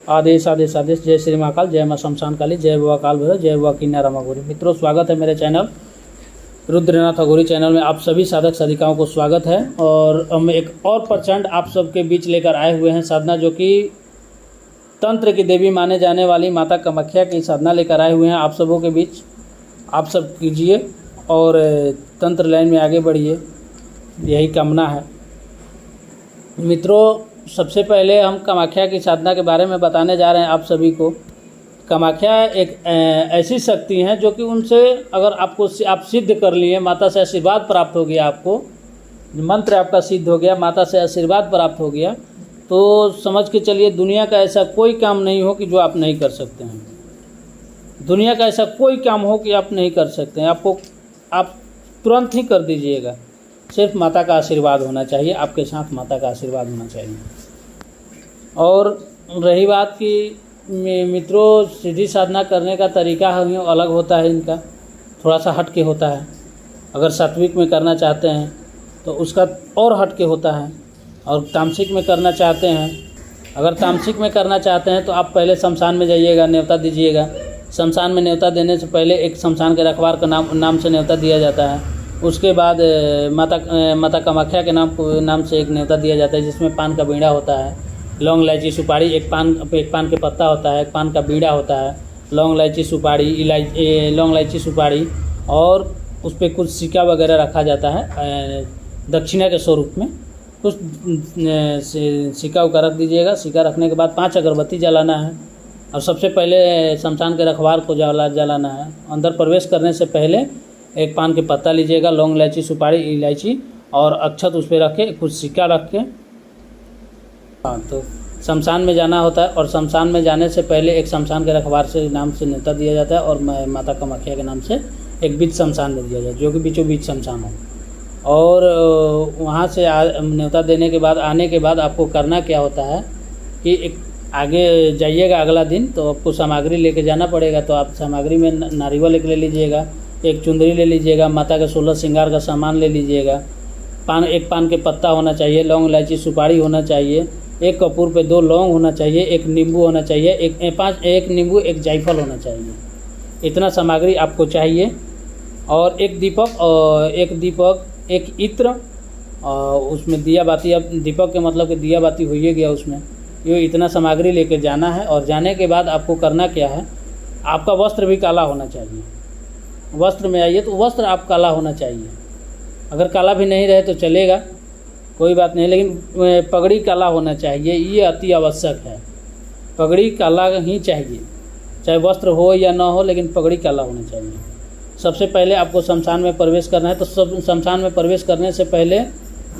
आदेश आदेश आदेश। जय श्री महाकाल, जय मां शमशान काली, जय बाबा काल भैरव, जय बाबा किन्नाराम अघोरी। मित्रों, स्वागत है मेरे चैनल रुद्रनाथ अघोरी चैनल में। आप सभी साधक साधिकाओं को स्वागत है। और हम एक और प्रचंड आप सबके बीच लेकर आए हुए हैं साधना, जो कि तंत्र की देवी माने जाने वाली माता कामाख्या की साधना लेकर आए हुए हैं आप सबों के बीच। आप सब कीजिए और तंत्र लाइन में आगे बढ़िए, यही कामना है। मित्रों, सबसे पहले हम कामाख्या की साधना के बारे में बताने जा रहे हैं आप सभी को। कामाख्या एक ऐसी शक्ति हैं जो कि उनसे अगर आप सिद्ध कर लिए, माता से आशीर्वाद प्राप्त हो गया, आपको मंत्र आपका सिद्ध हो गया, माता से आशीर्वाद प्राप्त हो गया, तो समझ के चलिए दुनिया का ऐसा कोई काम नहीं हो कि जो आप नहीं कर सकते हैं। दुनिया का ऐसा कोई काम हो कि आप नहीं कर सकते हैं, आप तुरंत ही कर दीजिएगा। सिर्फ माता का आशीर्वाद होना चाहिए, आपके साथ माता का आशीर्वाद होना चाहिए। और रही बात कि मित्रों, सीधी साधना करने का तरीका हमें अलग होता है, इनका थोड़ा सा हट के होता है। अगर सात्विक में करना चाहते हैं तो उसका और हट के होता है, और तामसिक में करना चाहते हैं, अगर तामसिक में करना चाहते हैं तो आप पहले शमशान में जाइएगा, न्योता दीजिएगा। शमशान में न्योता देने से पहले एक शमशान के रखवार का नाम से न्योता दिया जाता है। उसके बाद माता कामाख्या के नाम से एक न्योता दिया जाता है, जिसमें पान का बीड़ा होता है, लौंग इलायची सुपारी, एक पान के पत्ता होता है, एक पान का बीड़ा होता है, लौंग इलायची सुपारी, और उस पर कुछ सिक्का वगैरह रखा जाता है दक्षिणा के स्वरूप में। कुछ सिक्का उका रख दीजिएगा। सिक्का रखने के बाद 5 अगरबत्ती जलाना है, और सबसे पहले शमशान के रखवार को जलाना है। अंदर प्रवेश करने से पहले एक पान के पत्ता लीजिएगा, लौंग इलायची सुपारी इलायची और अक्षत उस पर रख के, कुछ सिक्का रख के, हाँ, तो शमशान में जाना होता है। और शमशान में जाने से पहले एक शमशान के रखवार से नाम से न्योता दिया जाता है, और माता कामाख्या के नाम से एक बीच शमशान में दिया जाता है, जो कि बीचों बीच शमशान हो। और वहाँ से न्योता देने के बाद, आने के बाद आपको करना क्या होता है कि एक आगे जाइएगा अगला दिन, तो आपको सामग्री लेके जाना पड़ेगा। तो आप सामग्री में नारियल एक ले लीजिएगा, एक चुंदरी ले लीजिएगा, माता के 16 श्रृंगार का सामान ले लीजिएगा, एक पान के पत्ता होना चाहिए, लौंग इलायची सुपारी होना चाहिए, एक कपूर पे 2 लौंग होना चाहिए, एक नींबू होना चाहिए, एक नींबू, एक जायफल होना चाहिए। इतना सामग्री आपको चाहिए। और एक दीपक, एक इत्र, और उसमें दिया बाती। अब दीपक के मतलब कि दिया बाती हो ही गया उसमें। ये इतना सामग्री लेके जाना है। और जाने के बाद आपको करना क्या है, आपका वस्त्र भी काला होना चाहिए। वस्त्र में आइए तो वस्त्र आप काला होना चाहिए। अगर काला भी नहीं रहे तो चलेगा, कोई बात नहीं, लेकिन पगड़ी काला होना चाहिए, ये अति आवश्यक है। पगड़ी काला ही चाहिए, चाहे वस्त्र हो या ना हो, लेकिन पगड़ी काला होना चाहिए। सबसे पहले आपको शमशान में प्रवेश करना है। तो शमशान में प्रवेश करने से पहले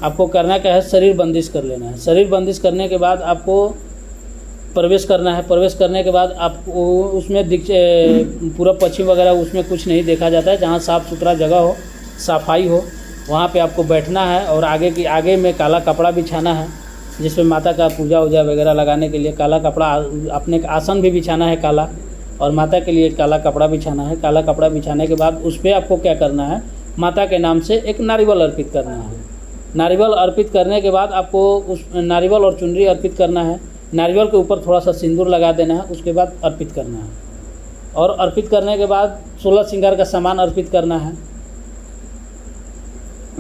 आपको करना क्या है, शरीर बंदिश कर लेना है। शरीर बंदिश करने के बाद आपको प्रवेश करना है। प्रवेश करने के बाद आपको उसमें पूरा पश्चिम वगैरह उसमें कुछ नहीं देखा जाता है। जहाँ साफ़ सुथरा जगह हो, सफाई हो, वहाँ पे आपको बैठना है। और आगे में काला कपड़ा बिछाना है, जिसमें माता का पूजा वूजा वगैरह लगाने के लिए काला कपड़ा, अपने आसन भी बिछाना है काला, और माता के लिए काला कपड़ा बिछाना है। काला कपड़ा बिछाने के बाद उस पर आपको क्या करना है, माता के नाम से एक नारियल अर्पित करना है। नारियल अर्पित करने के बाद आपको उस नारियल और चुनरी अर्पित करना है। नारियल के ऊपर थोड़ा सा सिंदूर लगा देना है, उसके बाद अर्पित करना है। और अर्पित करने के बाद 16 श्रृंगार का सामान अर्पित करना है।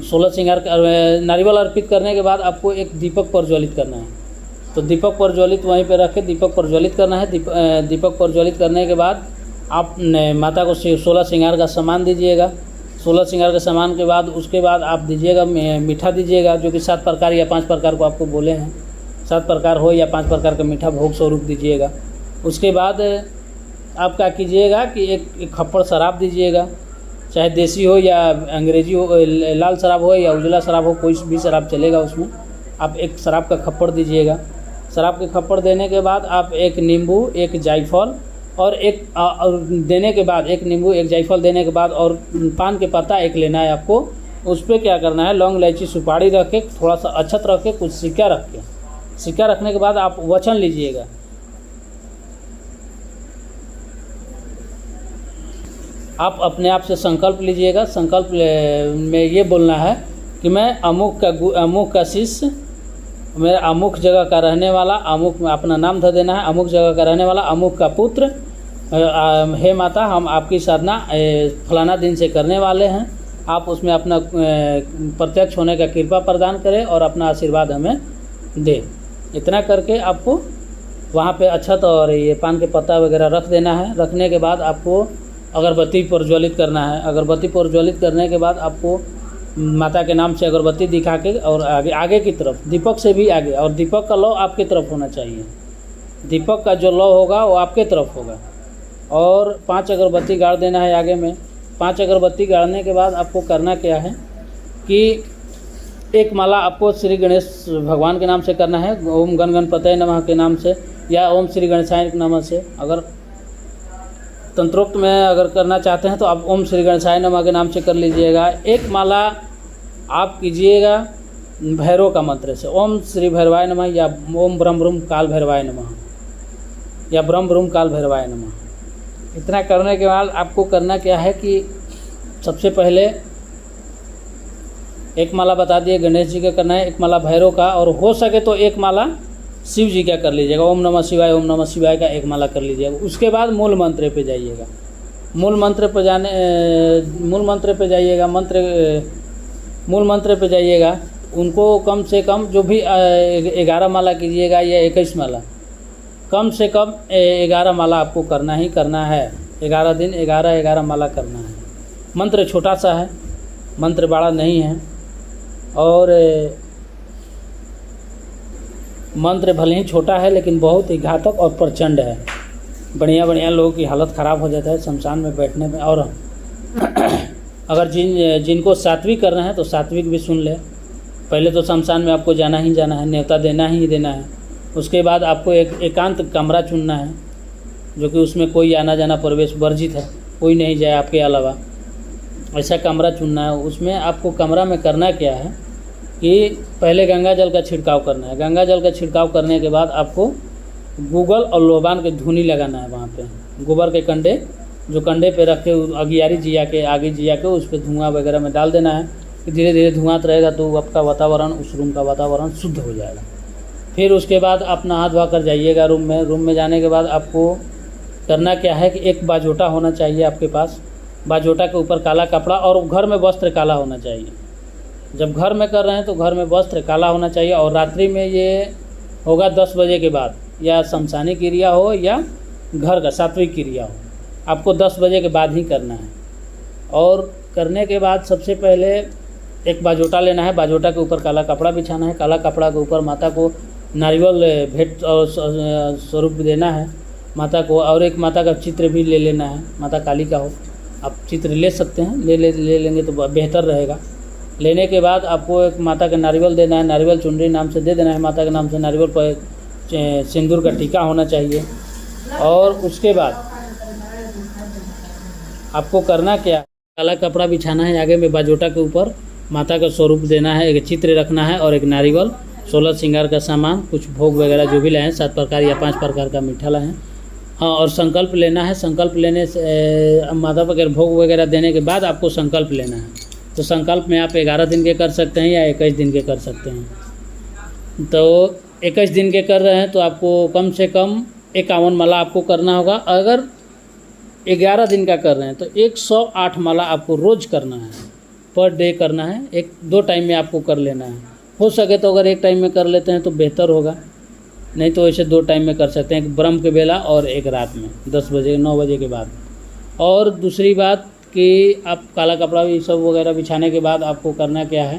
16 श्रृंगार का नारियल अर्पित करने के बाद आपको एक दीपक प्रज्वलित करना है। तो दीपक प्रज्वलित वहीं पे रख के दीपक प्रज्वलित करना है। दीपक प्रज्वलित करने के बाद आप माता को 16 श्रृंगार का सामान दीजिएगा। 16 श्रृंगार के सामान के बाद उसके बाद आप दीजिएगा मीठा दीजिएगा, जो कि 7 प्रकार या 5 प्रकार को आपको बोले हैं। 7 प्रकार हो या 5 प्रकार का मीठा भोग स्वरूप दीजिएगा। उसके बाद आप क्या कीजिएगा कि एक खप्पड़ शराब दीजिएगा, चाहे देसी हो या अंग्रेजी हो, लाल शराब हो या उजला शराब हो, कोई भी शराब चलेगा। उसमें आप एक शराब का खप्पड़ दीजिएगा। शराब के खप्पड़ देने के बाद आप एक नींबू, एक जायफल और देने के बाद एक नींबू, एक जायफल देने के बाद, और पान के पत्ता एक लेना है आपको। उस पर क्या करना है, लौंग इलायची सुपारी रख के, थोड़ा सा अक्षत रख के, कुछ सिक्का रख के, सिक्का रखने के बाद आप वचन लीजिएगा। आप अपने आप से संकल्प लीजिएगा। संकल्प में ये बोलना है कि मैं अमुक का शिष्य मेरा अमुक जगह का रहने वाला, अमुक में अपना नाम धर देना है, अमुक जगह का रहने वाला, अमुक का पुत्र, हे माता हम आपकी साधना फलाना दिन से करने वाले हैं, आप उसमें अपना प्रत्यक्ष होने का कृपा प्रदान करें और अपना आशीर्वाद हमें दे। इतना करके आपको वहाँ पे अक्षत और ये पान के पत्ता वगैरह रख देना है। रखने के बाद आपको अगरबत्ती प्रज्वलित करना है। अगरबत्ती प्रज्वलित करने के बाद आपको माता के नाम से अगरबत्ती दिखा के और आगे की तरफ, दीपक से भी आगे, और दीपक का लौ आपके तरफ होना चाहिए। दीपक का जो लौ होगा वो आपके तरफ होगा। और 5 अगरबत्ती गाड़ देना है आगे में। 5 अगरबत्ती गाड़ने के बाद आपको करना क्या है कि एक माला आपको श्री गणेश भगवान के नाम से करना है, ओम गण गणपतये नमः के नाम से, या ओम श्री गणेशाय नमः से। अगर तंत्रोक्त में अगर करना चाहते हैं तो आप ओम श्री गणेशाय नमः के नाम से कर लीजिएगा। एक माला आप कीजिएगा भैरव का मंत्र से, ओम श्री भैरवाय नमः, या ओम ब्रह्म ब्रह्म काल भैरवाय नमः, या ब्रह्म ब्रह्म काल भैरवाय नमः। इतना करने के बाद आपको करना क्या है कि सबसे पहले एक माला बता दिए गणेश जी का करना है, एक माला भैरव का, और हो सके तो एक माला शिव जी का कर लीजिएगा, ओम नमः शिवाय, ओम नमः शिवाय का एक माला कर लीजिएगा। उसके बाद मूल मंत्र पे जाइएगा। मूल मंत्र पे जाइएगा, मूल मंत्र पे जाइएगा। उनको कम से कम जो भी 11 माला कीजिएगा या 21 माला, कम से कम 11 माला आपको करना ही करना है। 11 दिन 11 माला करना है। मंत्र छोटा सा है, मंत्र बड़ा नहीं है, और मंत्र भले ही छोटा है लेकिन बहुत ही घातक और प्रचंड है। बढ़िया लोगों की हालत ख़राब हो जाता है शमशान में बैठने में। और अगर जिनको सात्विक कर रहे हैं तो सात्विक भी सुन ले। पहले तो शमशान में आपको जाना ही जाना है, न्योता देना ही देना है। उसके बाद आपको एक एकांत कमरा चुनना है, जो कि उसमें कोई आना जाना प्रवेश वर्जित है, कोई नहीं जाए आपके अलावा। ऐसा कमरा चुनना है। उसमें आपको कमरा में करना क्या है कि पहले गंगा जल का छिड़काव करना है। गंगा जल का छिड़काव करने के बाद आपको गूगल और लोबान के धुनी लगाना है। वहाँ पे गोबर के कंडे, जो कंडे पे रखे अगियारी जिया के, आगे जिया के, उस पर धुआं वगैरह में डाल देना है। धीरे धीरे धुआं रहेगा तो आपका वातावरण, उस रूम का वातावरण शुद्ध हो जाएगा। फिर उसके बाद आप नहा धोआ कर जाइएगा रूम में। रूम में जाने के बाद आपको करना क्या है कि एक बाजोटा होना चाहिए आपके पास। बाजोटा के ऊपर काला कपड़ा, और घर में वस्त्र काला होना चाहिए। जब घर में कर रहे हैं तो घर में वस्त्र काला होना चाहिए। और रात्रि में ये होगा 10 बजे के बाद, या शमशानी क्रिया हो या घर का सात्विक क्रिया हो, आपको 10 बजे के बाद ही करना है। और करने के बाद सबसे पहले एक बाजोटा लेना है। बाजोटा के ऊपर काला कपड़ा बिछाना है। काला कपड़ा के ऊपर माता को नारियल भेंट और स्वरूप देना है माता को। और एक माता का चित्र भी ले लेना है, माता काली का हो, आप चित्र ले सकते हैं, ले लेंगे तो बेहतर रहेगा। लेने के बाद आपको एक माता का नारियल देना है। नारियल चुनरी नाम से दे देना है माता के नाम से। नारियल पर सिंदूर का टीका होना चाहिए। और उसके बाद आपको करना क्या, काला कपड़ा बिछाना है, आगे में बाजोटा के ऊपर माता का स्वरूप देना है, एक चित्र रखना है और एक नारियल, 16 श्रृंगार का सामान, कुछ भोग वगैरह जो भी लाएँ, 7 प्रकार या 5 प्रकार का मीठा लाएँ। हाँ, और संकल्प लेना है। संकल्प लेने से माता वगैरह भोग वगैरह देने के बाद आपको संकल्प लेना है। तो संकल्प में आप 11 दिन के कर सकते हैं या 21 दिन के कर सकते हैं। तो 21 दिन के कर रहे हैं तो आपको कम से कम 51 माला आपको करना होगा। अगर 11 दिन का कर रहे हैं तो 108 माला आपको रोज़ करना है, पर डे करना है। 1-2 टाइम में आपको कर लेना है। हो सके तो अगर एक टाइम में कर लेते हैं तो बेहतर होगा, नहीं तो ऐसे 2 टाइम में कर सकते हैं, एक ब्रह्म के बेला और एक रात में 10 बजे 9 बजे के बाद। और दूसरी बात कि आप काला कपड़ा भी सब वगैरह बिछाने के बाद आपको करना क्या है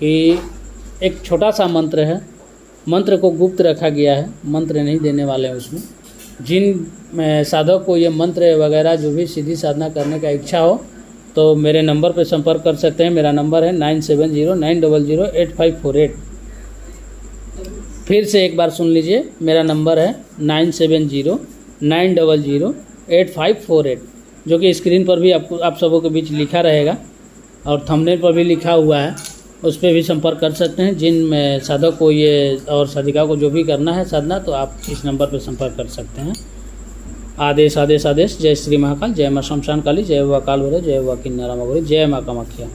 कि एक छोटा सा मंत्र है, मंत्र को गुप्त रखा गया है, मंत्र नहीं देने वाले हैं उसमें। जिन साधक को ये मंत्र वगैरह जो भी सीधी साधना करने का इच्छा हो तो मेरे नंबर पर संपर्क कर सकते हैं। मेरा नंबर है 9709008548। फिर से एक बार सुन लीजिए, मेरा नंबर है 9709008548, जो कि स्क्रीन पर भी आपको आप सबों के बीच लिखा रहेगा और थंबनेल पर भी लिखा हुआ है। उस पर भी संपर्क कर सकते हैं। जिन साधक को ये और साधिका को जो भी करना है साधना, तो आप इस नंबर पर संपर्क कर सकते हैं। आदेश आदेश आदेश। जय श्री महाकाल, जय माँ शमशान काली, जय व काल भैरव, जय व किन्नर रामा गौरी, जय माँ कामाख्या।